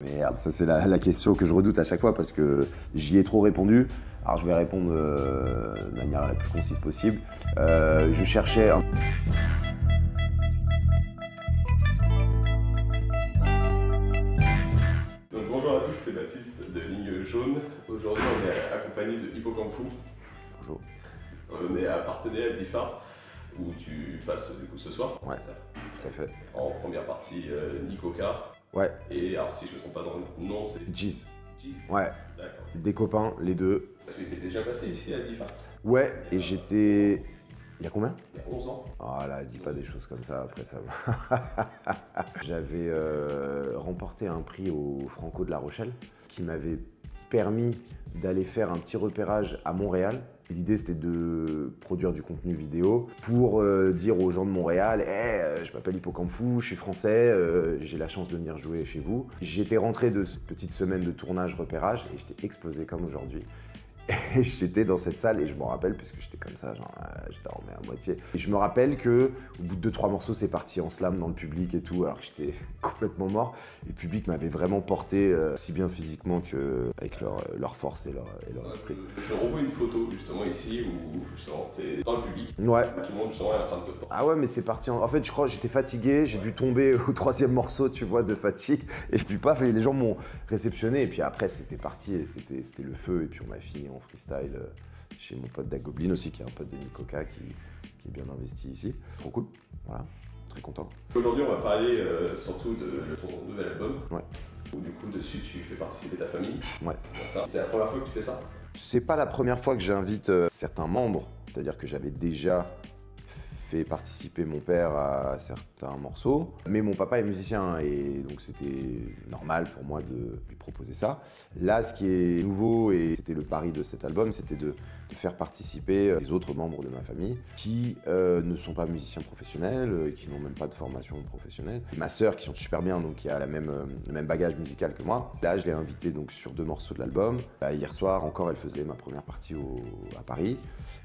Merde, ça c'est la question que je redoute à chaque fois parce que j'y ai trop répondu. Alors je vais répondre de manière la plus concise possible. Je cherchais un... Donc bonjour à tous, c'est Baptiste de Ligne Jaune. Aujourd'hui on est accompagné de Hippo Kung Fu. Bonjour. On est à Parthenay à Diffart où tu passes du coup ce soir. Ouais, tout à fait. En première partie Nikoka. Ouais. Et alors si je me trompe pas dans le nom c'est Jeez. Jeez. Ouais. D'accord. Des copains, les deux. Parce que tu étais déjà passé ici à Diffart. Ouais, et j'étais... Il y a combien? Il y a 11 ans. Ah là, dis pas des choses comme ça, après ça va. J'avais remporté un prix au Franco de La Rochelle qui m'avait permis d'aller faire un petit repérage à Montréal. L'idée c'était de produire du contenu vidéo pour dire aux gens de Montréal hey, je m'appelle Hippo Kung Fu, je suis français, j'ai la chance de venir jouer chez vous. J'étais rentré de cette petite semaine de tournage repérage et j'étais explosé comme aujourd'hui. Et j'étais dans cette salle et je m'en rappelle parce que j'étais comme ça, genre j'étais dormi à moitié. Et je me rappelle que au bout de 2-3 morceaux, c'est parti en slam dans le public et tout, alors que j'étais complètement mort. Et le public m'avait vraiment porté, aussi bien physiquement qu'avec leur force et leur esprit. Je revois une photo justement ici où justement t'es dans le public. Ouais. Tout le monde justement est en train de te porter. Ah ouais, mais c'est parti. En fait, je crois que j'étais fatigué, j'ai dû tomber au 3e morceau, tu vois, de fatigue. Et puis paf, et les gens m'ont réceptionné. Et puis après, c'était parti, et c'était le feu. Et puis on a fini en freestyle chez mon pote Dagoblin aussi, qui est un pote de Nikoka, qui est bien investi ici. Trop cool, voilà, très content. Aujourd'hui, on va parler surtout de ton nouvel album. Ouais. Où du coup, dessus, tu fais participer ta famille. Ouais. C'est la première fois que tu fais ça? C'est pas la première fois que j'invite certains membres, c'est-à-dire que j'avais déjà fait participer mon père à certains morceaux, mais mon papa est musicien et donc c'était normal pour moi de lui proposer ça. Là, ce qui est nouveau et c'était le pari de cet album, c'était de faire participer les autres membres de ma famille qui ne sont pas musiciens professionnels, qui n'ont même pas de formation professionnelle. Ma sœur qui sont super bien, donc qui a le même bagage musical que moi. Là, je l'ai invitée donc sur 2 morceaux de l'album. Hier soir encore, elle faisait ma première partie à Paris,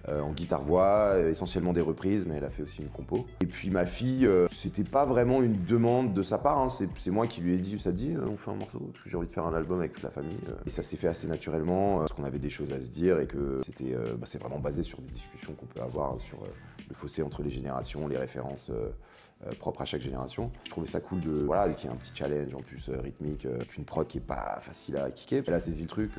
en guitare-voix, essentiellement des reprises, mais elle a fait aussi une compo. Et puis ma fille, c'était pas vraiment une demande de sa part, hein. C'est moi qui lui ai dit, ça te dit, on fait un morceau, parce que j'ai envie de faire un album avec toute la famille. Et ça s'est fait assez naturellement, parce qu'on avait des choses à se dire et que c'était, c'est vraiment basé sur des discussions qu'on peut avoir sur le fossé entre les générations, les références propres à chaque génération. Je trouvais ça cool voilà, qu'il y ait un petit challenge en plus rythmique, qu'une prod qui est pas facile à kicker. Elle a saisi le truc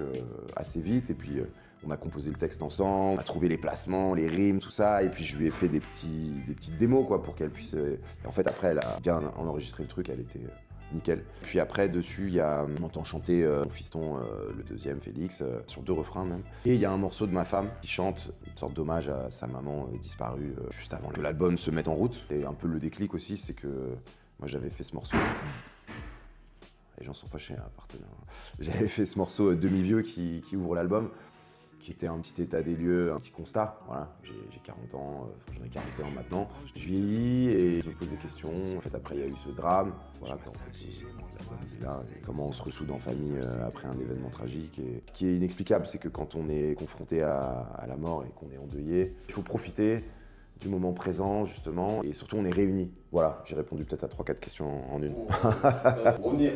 assez vite et puis on a composé le texte ensemble, on a trouvé les placements, les rimes, tout ça, et puis je lui ai fait des petites démos quoi, pour qu'elle puisse... Et en fait après elle a bien enregistré le truc, elle était nickel. Puis après dessus il y a, on entend chanter mon fiston, le deuxième Félix, sur 2 refrains même. Et il y a un morceau de ma femme qui chante une sorte d'hommage à sa maman disparue juste avant que l'album se mette en route. Et un peu le déclic aussi, c'est que moi j'avais fait ce morceau. Les gens sont fâchés à partenaire. J'avais fait ce morceau demi-vieux qui ouvre l'album, qui était un petit état des lieux, un petit constat. Voilà, j'ai 40 ans, enfin j'en ai 41 maintenant. Je vieillis et je me pose des questions. En fait, après, il y a eu ce drame. Voilà, en fait, l'album est là. Et comment on se ressoude en famille après un événement tragique. Et ce qui est inexplicable, c'est que quand on est confronté à la mort et qu'on est endeuillé, il faut profiter du moment présent, justement. Et surtout, on est réunis. Voilà, j'ai répondu peut-être à 3-4 questions en une. Pour revenir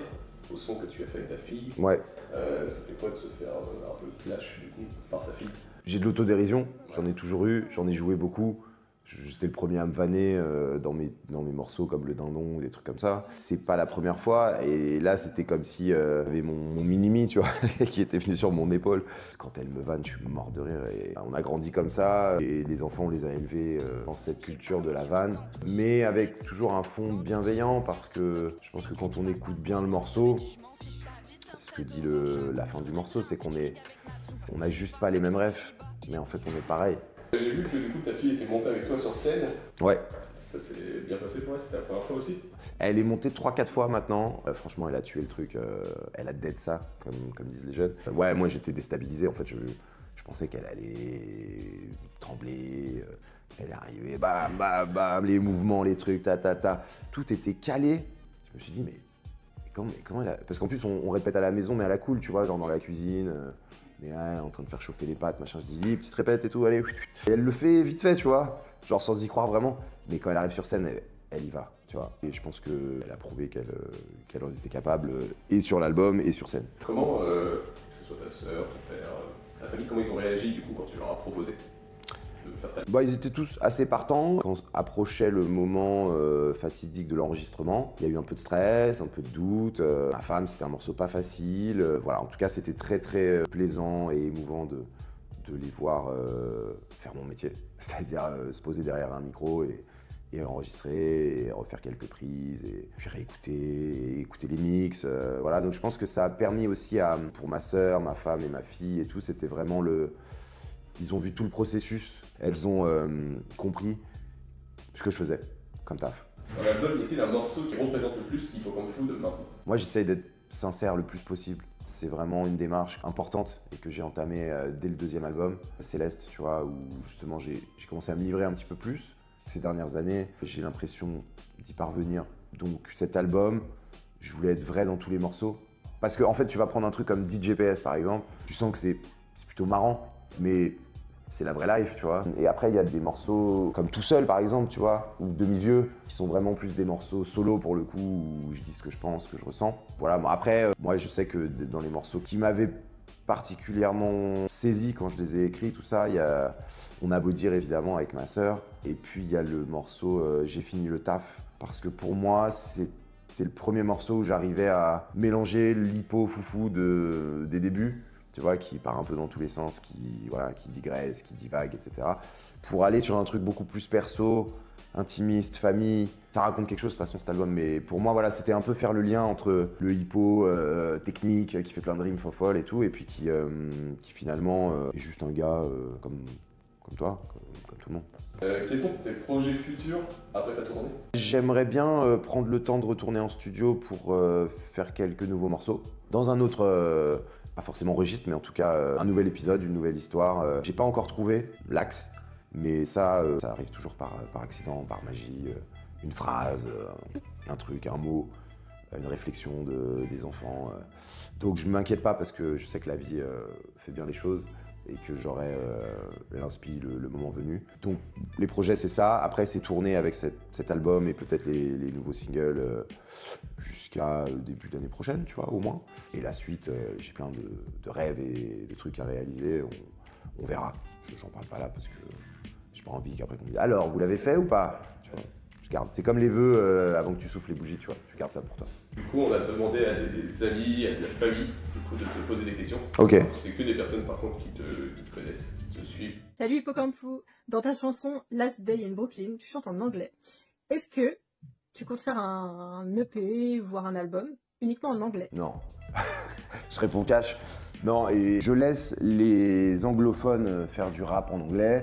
au son que tu as fait avec ta fille, ouais. Ça fait quoi de se faire un peu clash du coup par sa fille? J'ai de l'autodérision, j'en ai toujours eu, j'en ai joué beaucoup. J'étais le premier à me vanner dans mes morceaux comme Le Dindon ou des trucs comme ça. C'est pas la première fois et là c'était comme si j'avais mon mini-me, tu vois, qui était venu sur mon épaule. Quand elle me vanne, je suis mort de rire et on a grandi comme ça et les enfants on les a élevés dans cette culture de la vanne, mais avec toujours un fond bienveillant parce que je pense que quand on écoute bien le morceau, c'est ce que dit la fin du morceau, c'est qu'on a juste pas les mêmes rêves, mais en fait on est pareil. J'ai vu que du coup ta fille était montée avec toi sur scène. Ouais. Ça s'est bien passé pour elle, c'était la première fois aussi? Elle est montée 3-4 fois maintenant. Franchement, elle a tué le truc. Elle a dead ça, comme disent les jeunes. Ouais, moi j'étais déstabilisé. En fait, je pensais qu'elle allait trembler. Elle est arrivée, bam, bam, bam, les mouvements, les trucs, ta. Tout était calé. Je me suis dit, mais comment elle a... Parce qu'en plus, on répète à la maison, mais à la cool, tu vois, genre dans la cuisine. Mais ouais, en train de faire chauffer les pâtes, machin, je dis, petite répète et tout, allez. Et elle le fait vite fait, tu vois, genre sans y croire vraiment. Mais quand elle arrive sur scène, elle y va, tu vois. Et je pense qu'elle a prouvé qu'elle en était capable, et sur l'album et sur scène. Comment, que ce soit ta sœur, ton père, ta famille, comment ils ont réagi du coup quand tu leur as proposé de faire ta... Bah, ils étaient tous assez partants. Quand approchait le moment fatidique de l'enregistrement, il y a eu un peu de stress, un peu de doute. Ma femme, c'était un morceau pas facile. Voilà, en tout cas, c'était très très plaisant et émouvant de les voir faire mon métier. C'est-à-dire se poser derrière un micro et enregistrer, et refaire quelques prises, et puis réécouter, et écouter les mix. Voilà, donc je pense que ça a permis aussi pour ma sœur, ma femme et ma fille et tout, c'était vraiment ils ont vu tout le processus, elles ont compris ce que je faisais comme taf. Sur l'album, y a-t-il un morceau qui représente le plus Hippo Kung Fu de maintenant? Moi, j'essaye d'être sincère le plus possible. C'est vraiment une démarche importante et que j'ai entamée dès le deuxième album, Céleste, tu vois, où justement j'ai commencé à me livrer un petit peu plus. Ces dernières années, j'ai l'impression d'y parvenir. Donc cet album, je voulais être vrai dans tous les morceaux. Parce qu'en fait, tu vas prendre un truc comme DJPS par exemple, tu sens que c'est plutôt marrant, mais c'est la vraie life, tu vois. Et après, il y a des morceaux comme Tout Seul, par exemple, tu vois, ou Demi-Vieux, qui sont vraiment plus des morceaux solo, pour le coup, où je dis ce que je pense, ce que je ressens. Voilà, bon, après, moi, je sais que dans les morceaux qui m'avaient particulièrement saisi quand je les ai écrits, tout ça, On a beau dire, évidemment, avec ma sœur. Et puis, il y a le morceau J'ai fini le taf, parce que pour moi, c'est le premier morceau où j'arrivais à mélanger l'hippo foufou des débuts, tu vois, qui part un peu dans tous les sens, qui digresse, qui divague, etc. Pour aller sur un truc beaucoup plus perso, intimiste, famille. Ça raconte quelque chose de toute façon cet album, mais pour moi, voilà, c'était un peu faire le lien entre le hippo technique, qui fait plein de rimes folles et tout, et puis qui finalement est juste un gars comme toi, comme tout le monde. Quels sont tes projets futurs après ta tournée? J'aimerais bien prendre le temps de retourner en studio pour faire quelques nouveaux morceaux. Dans un autre, pas forcément registre, mais en tout cas un nouvel épisode, une nouvelle histoire. J'ai pas encore trouvé l'axe, mais ça arrive toujours par accident, par magie. Une phrase, un truc, un mot, une réflexion des enfants. Donc je m'inquiète pas parce que je sais que la vie fait bien les choses et que j'aurai l'inspi le moment venu. Donc les projets c'est ça, après c'est tourner avec cet album et peut-être les nouveaux singles jusqu'à début d'année prochaine, tu vois, au moins. Et la suite, j'ai plein de rêves et de trucs à réaliser, on verra. J'en parle pas là parce que j'ai pas envie qu'après qu'on me dise « Alors, vous l'avez fait ou pas ?» Tu vois, je garde. C'est comme les vœux avant que tu souffles les bougies, tu vois, tu gardes ça pour toi. Du coup, on a demandé à des amis, à de la famille, du coup, de te poser des questions. Ok. C'est que des personnes, par contre, qui te connaissent, qui te suivent. Salut Hippo Kung Fu. Dans ta chanson Last Day in Brooklyn, tu chantes en anglais. Est-ce que tu comptes faire un EP, voire un album, uniquement en anglais? Non. Je réponds cash. Non, et je laisse les anglophones faire du rap en anglais.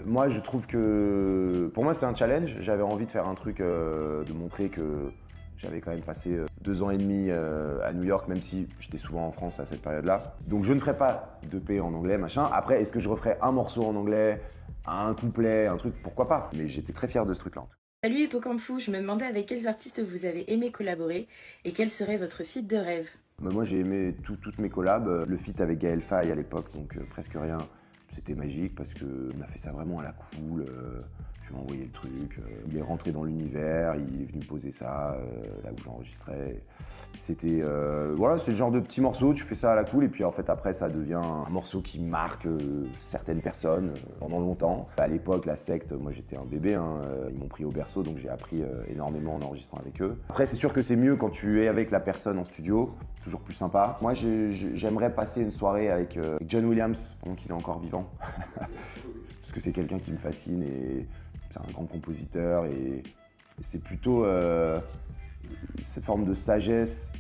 Moi, je trouve que... Pour moi, c'était un challenge. J'avais envie de faire un truc, de montrer que j'avais quand même passé 2 ans et demi à New York, même si j'étais souvent en France à cette période-là. Donc je ne ferai pas d'EP en anglais, machin. Après, est-ce que je referai un morceau en anglais, un couplet, un truc, pourquoi pas? Mais j'étais très fier de ce truc-là. Salut Hippo Kung Fu, je me demandais avec quels artistes vous avez aimé collaborer et quel serait votre feat de rêve? Moi, j'ai aimé toutes mes collabs. Le feat avec Gaël Faye à l'époque, donc presque rien. C'était magique parce qu'on a fait ça vraiment à la cool. Je lui ai envoyé le truc. Il est rentré dans l'univers, il est venu poser ça là où j'enregistrais. C'était voilà, c'est le genre de petit morceau, tu fais ça à la cool et puis en fait après ça devient un morceau qui marque certaines personnes pendant longtemps. À l'époque, la secte, moi j'étais un bébé, hein, ils m'ont pris au berceau donc j'ai appris énormément en enregistrant avec eux. Après c'est sûr que c'est mieux quand tu es avec la personne en studio, toujours plus sympa. Moi j'aimerais passer une soirée avec John Williams pendant qu'il est encore vivant. Parce que c'est quelqu'un qui me fascine et c'est un grand compositeur et c'est plutôt cette forme de sagesse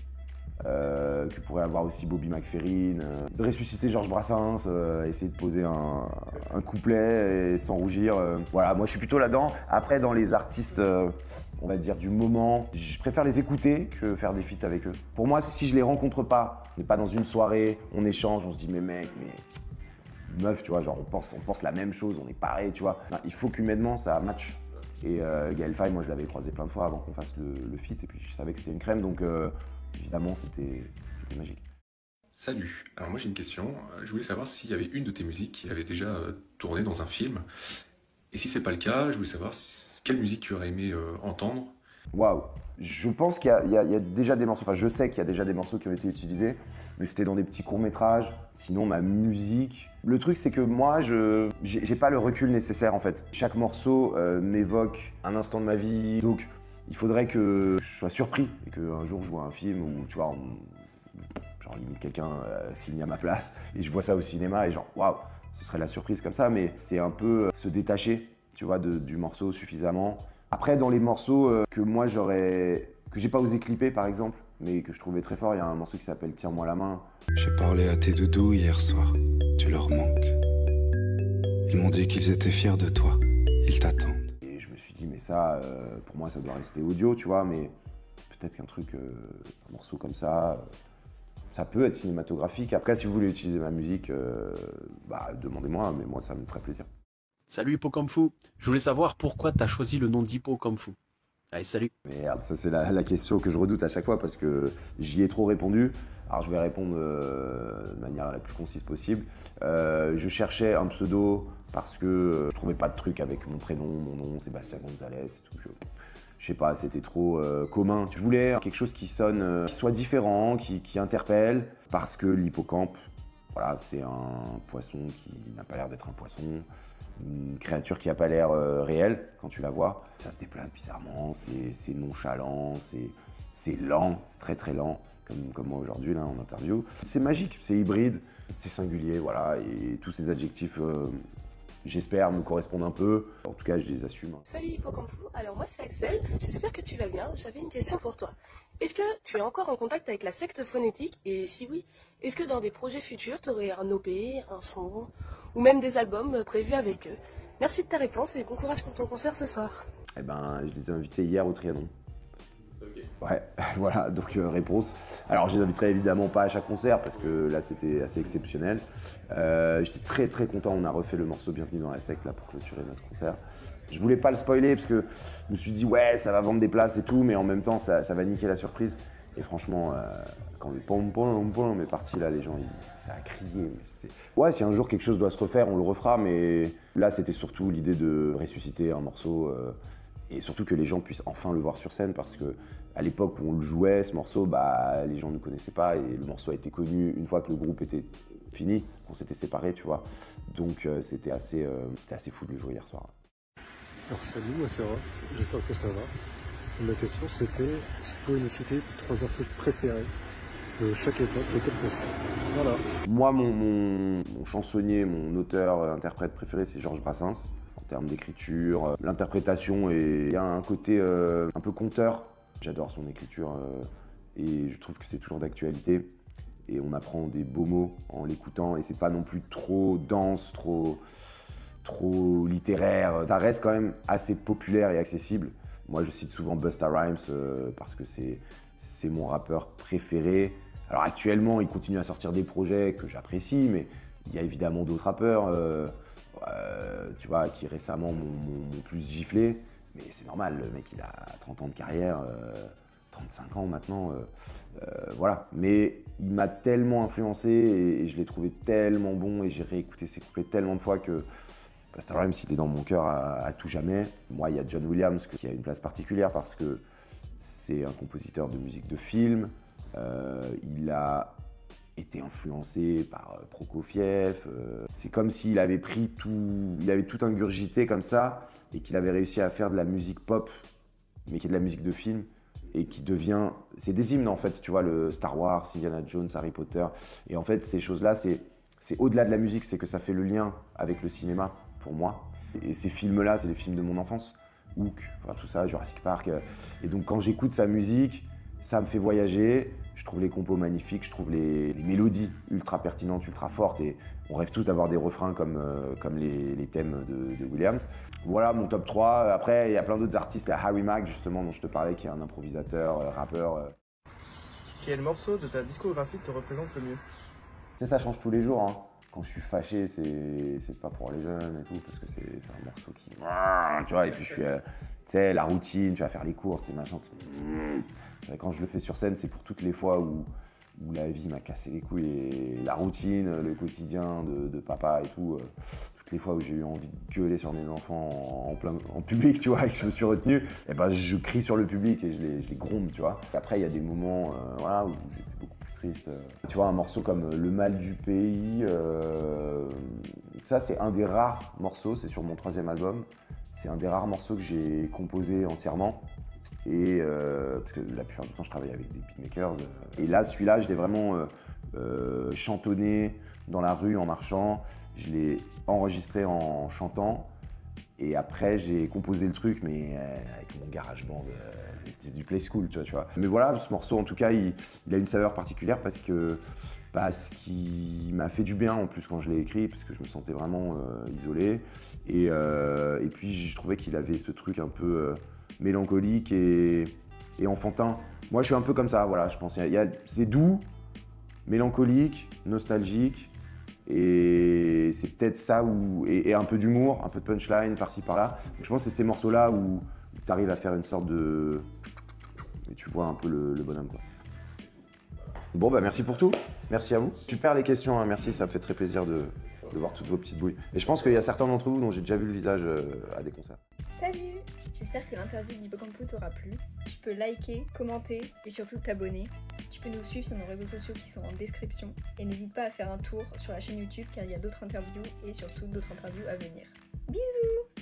que pourrait avoir aussi Bobby McFerrin, de ressusciter Georges Brassens, essayer de poser un couplet et sans rougir. Voilà, moi je suis plutôt là-dedans. Après dans les artistes, on va dire du moment, je préfère les écouter que faire des feats avec eux. Pour moi, si je les rencontre pas, on n'est pas dans une soirée, on échange, on se dit mais mec, mais... meuf, tu vois, genre on pense la même chose, on est pareil, tu vois. Non, il faut qu'humainement ça match. Et Gaël Faye, moi je l'avais croisé plein de fois avant qu'on fasse le feat et puis je savais que c'était une crème, donc évidemment c'était magique. Salut, alors moi j'ai une question. Je voulais savoir s'il y avait une de tes musiques qui avait déjà tourné dans un film Et si c'est pas le cas, je voulais savoir quelle musique tu aurais aimé entendre. Waouh! Je pense qu'il y a déjà des morceaux, enfin je sais qu'il y a déjà des morceaux qui ont été utilisés, mais c'était dans des petits courts-métrages. Sinon, ma musique... Le truc, c'est que moi, j'ai pas le recul nécessaire, en fait. Chaque morceau m'évoque un instant de ma vie, donc il faudrait que je sois surpris et qu'un jour je vois un film où, tu vois, genre limite quelqu'un signe à ma place et je vois ça au cinéma et genre, waouh, ce serait la surprise comme ça, mais c'est un peu se détacher, tu vois, du morceau suffisamment. Après, dans les morceaux que moi que j'ai pas osé clipper par exemple, mais que je trouvais très fort, il y a un morceau qui s'appelle Tiens-moi la main. J'ai parlé à tes doudous hier soir, tu leur manques. Ils m'ont dit qu'ils étaient fiers de toi, ils t'attendent. Et je me suis dit, mais ça, pour moi, ça doit rester audio, tu vois, mais peut-être qu'un truc, un morceau comme ça, ça peut être cinématographique. Après, si vous voulez utiliser ma musique, demandez-moi, mais moi, ça me ferait plaisir. Salut Hippo Kung Fu, je voulais savoir pourquoi t'as choisi le nom d'Hippo Kung Fu. Allez, salut. Merde, ça c'est la question que je redoute à chaque fois parce que j'y ai trop répondu. Alors je vais répondre de manière la plus concise possible. Je cherchais un pseudo parce que je trouvais pas de truc avec mon prénom, mon nom, Sébastien Gonzalez et tout. Je sais pas, c'était trop commun. Je voulais quelque chose qui sonne, qui soit différent, qui interpelle, parce que l'hippocampe, voilà, c'est un poisson qui n'a pas l'air d'être un poisson. Une créature qui n'a pas l'air réelle quand tu la vois. Ça se déplace bizarrement, c'est nonchalant, c'est lent, c'est très très lent, comme moi aujourd'hui là en interview. C'est magique, c'est hybride, c'est singulier, voilà, et tous ces adjectifs, j'espère, me correspondent un peu. En tout cas, je les assume. Salut Hippo Kung Fu, alors moi c'est Axel, j'espère que tu vas bien. J'avais une question pour toi. Est-ce que tu es encore en contact avec la secte phonétique? Et si oui, est-ce que dans des projets futurs, tu aurais un OP, un son, ou même des albums prévus avec eux? Merci de ta réponse et bon courage pour ton concert ce soir. Eh ben, je les ai invités hier au Trianon. Ok. Ouais, voilà, donc réponse. Alors, je les inviterai évidemment pas à chaque concert parce que là, c'était assez exceptionnel. J'étais très très content, on a refait le morceau Bienvenue dans la secte là pour clôturer notre concert. Je voulais pas le spoiler parce que je me suis dit ouais, ça va vendre des places et tout, mais en même temps, ça va niquer la surprise. Et franchement, quand le pom pom pom est parti là, les gens, ça a crié. Mais ouais, si un jour quelque chose doit se refaire, on le refera, mais là, c'était surtout l'idée de ressusciter un morceau et surtout que les gens puissent enfin le voir sur scène parce que à l'époque où on le jouait, ce morceau, bah, les gens ne connaissaient pas et le morceau a été connu une fois que le groupe était fini, qu'on s'était séparés, tu vois. Donc c'était assez fou de le jouer hier soir. Alors salut, moi c'est Raph, j'espère que ça va. Ma question c'était si tu pouvais nous citer 3 artistes préférés de chaque époque, lesquels ce serait. Voilà. Moi, mon chansonnier, mon auteur-interprète préféré, c'est Georges Brassens. En termes d'écriture, l'interprétation, et il y a un côté un peu conteur. J'adore son écriture et je trouve que c'est toujours d'actualité. Et on apprend des beaux mots en l'écoutant et c'est pas non plus trop dense, trop littéraire. Ça reste quand même assez populaire et accessible. Moi, je cite souvent Busta Rhymes parce que c'est mon rappeur préféré. Alors actuellement, il continue à sortir des projets que j'apprécie, mais il y a évidemment d'autres rappeurs, tu vois, qui récemment m'ont plus giflé. Mais c'est normal, le mec, il a 30 ans de carrière, 35 ans maintenant, voilà. Mais il m'a tellement influencé et je l'ai trouvé tellement bon et j'ai réécouté ses couplets tellement de fois que Busta Rhymes, il est dans mon cœur à tout jamais. Moi, il y a John Williams qui a une place particulière parce que c'est un compositeur de musique de film. Il a été influencé par Prokofiev. C'est comme s'il avait pris tout, il avait tout ingurgité comme ça et qu'il avait réussi à faire de la musique pop, mais qui est de la musique de film et qui devient, c'est des hymnes en fait, tu vois, le Star Wars, Indiana Jones, Harry Potter. Et en fait, ces choses-là, c'est au-delà de la musique, c'est que ça fait le lien avec le cinéma pour moi. Et ces films-là, c'est des films de mon enfance. Hook, enfin, tout ça, Jurassic Park. Et donc quand j'écoute sa musique, ça me fait voyager. Je trouve les compos magnifiques, je trouve les mélodies ultra pertinentes, ultra fortes. Et on rêve tous d'avoir des refrains comme les thèmes de Williams. Voilà mon top 3. Après, il y a plein d'autres artistes. Il y a Harry Mack, justement, dont je te parlais, qui est un improvisateur, rappeur. Quel morceau de ta discographie te représente le mieux? Tu sais, ça change tous les jours. Hein. Quand je suis fâché, c'est pas pour les jeunes et tout, parce que c'est un morceau qui... Tu vois, et puis je suis... tu sais, la routine, tu vas faire les courses, tes machins... Quand je le fais sur scène, c'est pour toutes les fois où où la vie m'a cassé les couilles et la routine, le quotidien de papa et tout. Toutes les fois où j'ai eu envie de gueuler sur mes enfants en public, tu vois, et que je me suis retenu, et ben je crie sur le public et je les gronde, tu vois. Après, il y a des moments voilà, où j'étais beaucoup plus triste. Tu vois, un morceau comme Le mal du pays, ça c'est un des rares morceaux, c'est sur mon 3e album, c'est un des rares morceaux que j'ai composé entièrement. Et parce que la plupart du temps je travaille avec des beatmakers. Et là, celui-là, je l'ai vraiment chantonné dans la rue en marchant. Je l'ai enregistré en chantant. Et après, j'ai composé le truc, mais avec mon GarageBand. C'était du play school, tu vois. Mais voilà, ce morceau, en tout cas, il a une saveur particulière parce qu'il m'a fait du bien en plus quand je l'ai écrit, parce que je me sentais vraiment isolé. Et puis, je trouvais qu'il avait ce truc un peu mélancolique et enfantin. Moi, je suis un peu comme ça, voilà, je pense. C'est doux, mélancolique, nostalgique, et c'est peut-être ça et un peu d'humour, un peu de punchline par-ci par-là. Donc, je pense que c'est ces morceaux-là où tu arrives à faire une sorte de... et tu vois un peu le bonhomme, quoi. Bon, bah merci pour tout. Merci à vous. Super les questions, hein. Merci, ça me fait très plaisir de voir toutes vos petites bouilles. Et je pense qu'il y a certains d'entre vous dont j'ai déjà vu le visage à des concerts. Salut! J'espère que l'interview d'Hippocampo t'aura plu. Tu peux liker, commenter et surtout t'abonner. Tu peux nous suivre sur nos réseaux sociaux qui sont en description. Et n'hésite pas à faire un tour sur la chaîne YouTube car il y a d'autres interviews et surtout d'autres interviews à venir. Bisous!